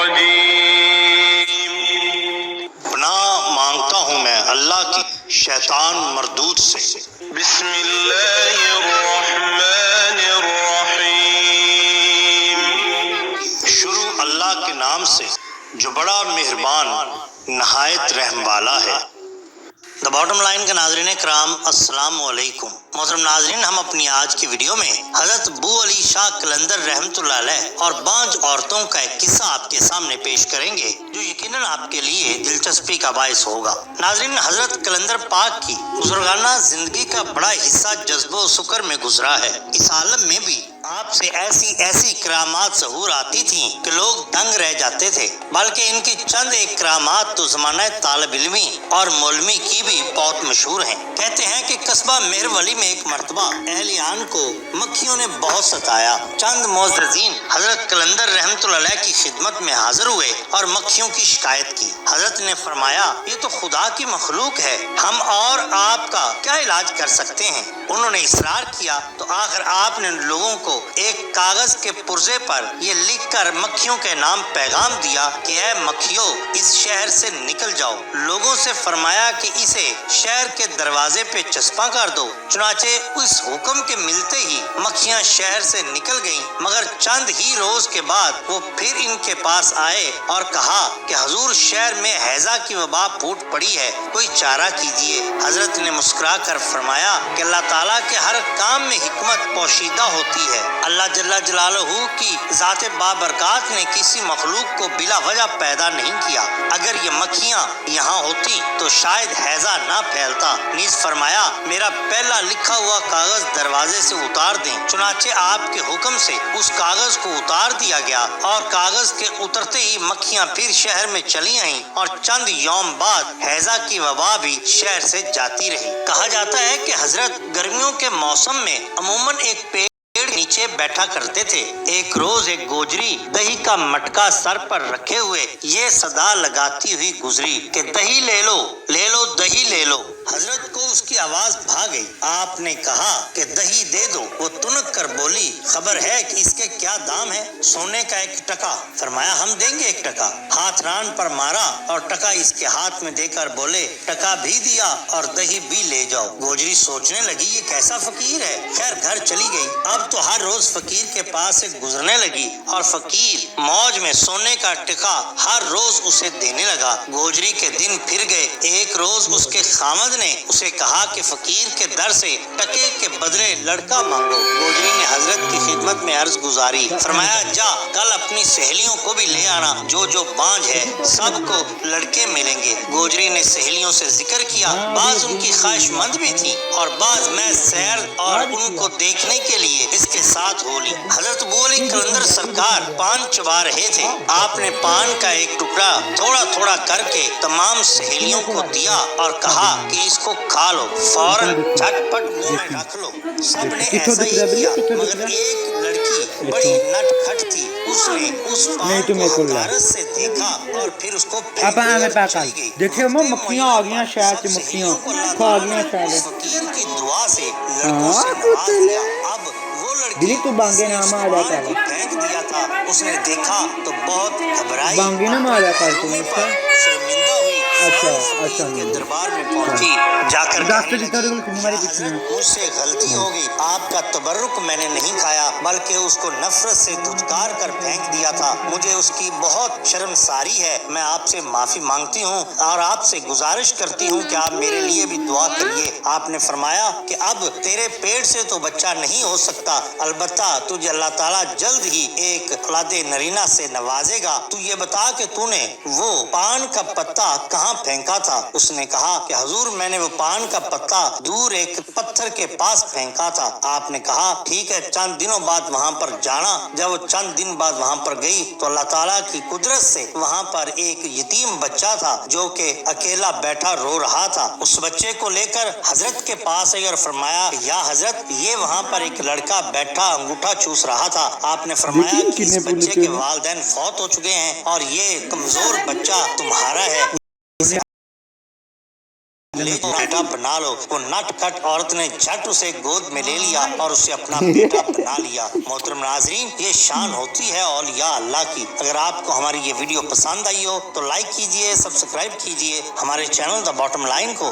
الرجيم پناہ مانگتا ہوں میں اللہ کی شیطان مردود سے۔ بسم اللہ الرحمن الرحیم شروع اللہ کے نام سے جو بڑا مہربان نہایت رحم والا ہے۔ دا باٹم لائن کے ناظرین کرام السلام علیکم۔ محترم ناظرین، ہم اپنی آج کی ویڈیو میں حضرت بو علی شاہ قلندر رحمۃ اللہ علیہ اور بانجھ عورتوں کا ایک قصہ آپ کے سامنے پیش کریں گے جو یقیناً آپ کے لیے دلچسپی کا باعث ہوگا۔ ناظرین، حضرت قلندر پاک کی بزرگانہ زندگی کا بڑا حصہ جذب و سکر میں گزرا ہے۔ اس عالم میں بھی آپ سے ایسی کرامات ظہور آتی تھیں کہ لوگ دنگ رہ جاتے تھے، بلکہ ان کی چند ایک کرامات تو زمانہ طالب علمی اور مولوی کی بھی بہت مشہور ہیں۔ کہتے ہیں کہ قصبہ مہر ولی میں ایک مرتبہ اہلیان کو مکھیوں نے بہت ستایا۔ چند معززین حضرت قلندر رحمۃ اللہ علیہ کی خدمت میں حاضر ہوئے اور مکھیوں کی شکایت کی۔ حضرت نے فرمایا، یہ تو خدا کی مخلوق ہے، ہم اور آپ کا کیا علاج کر سکتے ہیں؟ انہوں نے اصرار کیا تو آخر آپ نے لوگوں کو ایک کاغذ کے پرزے پر یہ لکھ کر مکھیوں کے نام پیغام دیا کہ اے مکھیوں، اس شہر سے نکل جاؤ۔ لوگوں سے فرمایا کہ اسے شہر کے دروازے پہ چسپاں کر دو۔ چنانچہ اس حکم کے ملتے ہی مکھیاں شہر سے نکل گئیں، مگر چند ہی روز کے بعد وہ پھر ان کے پاس آئے اور کہا کہ حضور، شہر میں ہیضہ کی وبا پھوٹ پڑی ہے، کوئی چارہ کیجیے۔ حضرت نے مسکرا کر فرمایا کہ اللہ تعالیٰ کے ہر کام میں حکمت پوشیدہ ہوتی ہے۔ اللہ جل جلالہ کی ذات بابرکات نے کسی مخلوق کو بلا وجہ پیدا نہیں کیا۔ اگر یہ مکھیاں یہاں ہوتی تو شاید ہیضہ نہ پھیلتا۔ نیز فرمایا، میرا پہلا لکھا ہوا کاغذ دروازے سے اتار دیں۔ چنانچہ آپ کے حکم سے اس کاغذ کو اتار دیا گیا اور کاغذ کے اترتے ہی مکھیاں پھر شہر میں چلی آئیں اور چند یوم بعد ہیضہ کی وبا بھی شہر سے جاتی رہی۔ کہا جاتا ہے کہ حضرت گرمیوں کے موسم میں عموماً ایک پیڑ نیچے بیٹھا کرتے تھے۔ ایک روز ایک گوجری دہی کا مٹکا سر پر رکھے ہوئے یہ صدا لگاتی ہوئی گزری کہ دہی لے لو، لے لو دہی لے لو۔ حضرت کو اس کی آواز بھا گئی۔ آپ نے کہا کہ دہی دے دو۔ وہ تنک کر بولی، خبر ہے کہ اس کے کیا دام ہے؟ سونے کا 1 ٹکا۔ فرمایا، ہم دیں گے 1 ٹکا۔ ہاتھ ران پر مارا اور ٹکا اس کے ہاتھ میں دے کر بولے، ٹکا بھی دیا اور دہی بھی لے جاؤ۔ گوجری سوچنے لگی، یہ کیسا فقیر ہے۔ خیر گھر چلی گئی۔ اب تو ہر روز فقیر کے پاس سے گزرنے لگی اور فقیر موج میں سونے کا ٹکا ہر روز اسے دینے لگا۔ گوجری کے دن پھر گئے۔ ایک روز اس کے خامد نے اسے کہا کہ فقیر کے در سے ٹکے کے بدلے لڑکا مانگو۔ گوجری نے حضرت کی خدمت میں عرض گزاری۔ فرمایا، جا کل اپنی سہیلیوں کو بھی لے آنا، جو بانجھ ہے سب کو لڑکے ملیں گے۔ گوجری نے سہیلیوں سے ذکر کیا، بعض ان کی خواہش مند بھی تھی اور بعض میں سیر اور ان کو دیکھنے کے لیے اس کے ساتھ ہو لی۔ حضرت بو علی قلندر سرکار پان چبا رہے تھے۔ آپ نے پان کا ایک ٹکڑا تھوڑا تھوڑا کر کے تمام سہیلیوں کو دیا اور کہا کہ اس کو کھا لو، فوراً جھٹ پٹ منہ میں رکھ لو۔ سب نے ایسا ہی کیا، مگر ایک لڑکی بڑی نٹ کھٹ تھی، اس نے اس پان کو حقارت سے دیکھا اور پھر اس کو پھینک دیا، چلی گئی۔ دیکھیں وہ مکھیاں آ گئی شہر سے، مکھیاں کھا گئی شہر۔ فقیر کی دعا سے لڑکوں سے نواز دیا۔ اب وہ دلی تو بانگے نہ مارا تھا، پھینک دیا تھا، اس نے دیکھا تو بہت گھبرائی، بانگے نہ مارا تھا رونے پر شرمندہ ہوئی۔ اچھا کے دربار میں پہنچی، جا کر حضرت مجھ سے غلطی ہو گئی، آپ کا تبرک میں نے نہیں کھایا بلکہ اس کو نفرت سے دھتکار کر پھینک دیا تھا۔ مجھے اس کی بہت شرمساری ہے، میں آپ سے معافی مانگتی ہوں اور آپ سے گزارش کرتی ہوں کہ آپ میرے لیے بھی دعا کریے۔ آپ نے فرمایا کہ اب تیرے پیٹ سے تو بچہ نہیں ہو سکتا، البتہ تجھے اللہ تعالیٰ جلد ہی ایک اولاد نرینہ سے نوازے گا۔ تو یہ بتا کہ تو نے وہ پان کا پتا کہاں پھینکا تھا؟ اس نے کہا کہ حضور، میں نے وہ پان کا پتا دور ایک پتھر کے پاس پھینکا تھا۔ آپ نے کہا ٹھیک ہے، چند دنوں بعد وہاں پر جانا۔ جب وہ چند دن بعد وہاں پر گئی تو اللہ تعالیٰ کی قدرت سے وہاں پر ایک یتیم بچہ تھا جو کہ اکیلا بیٹھا رو رہا تھا۔ اس بچے کو لے کر حضرت کے پاس آئی اور فرمایا، یا حضرت، یہ وہاں پر ایک لڑکا بیٹھا انگوٹھا چوس رہا تھا۔ آپ نے فرمایا کہ اس بچے کے والدین فوت ہو چکے ہیں اور یہ کمزور بچہ تمہارا ہے، لے جاؤ، بیٹا بنا لو۔ وہ نٹ کٹ عورت نے جھٹ اسے گود میں لے لیا اور اسے اپنا بیٹا بنا لیا۔ محترم ناظرین، یہ شان ہوتی ہے اولیاء اللہ کی۔ اگر آپ کو ہماری یہ ویڈیو پسند آئی ہو تو لائک کیجئے، سبسکرائب کیجئے ہمارے چینل دا باٹم لائن کو۔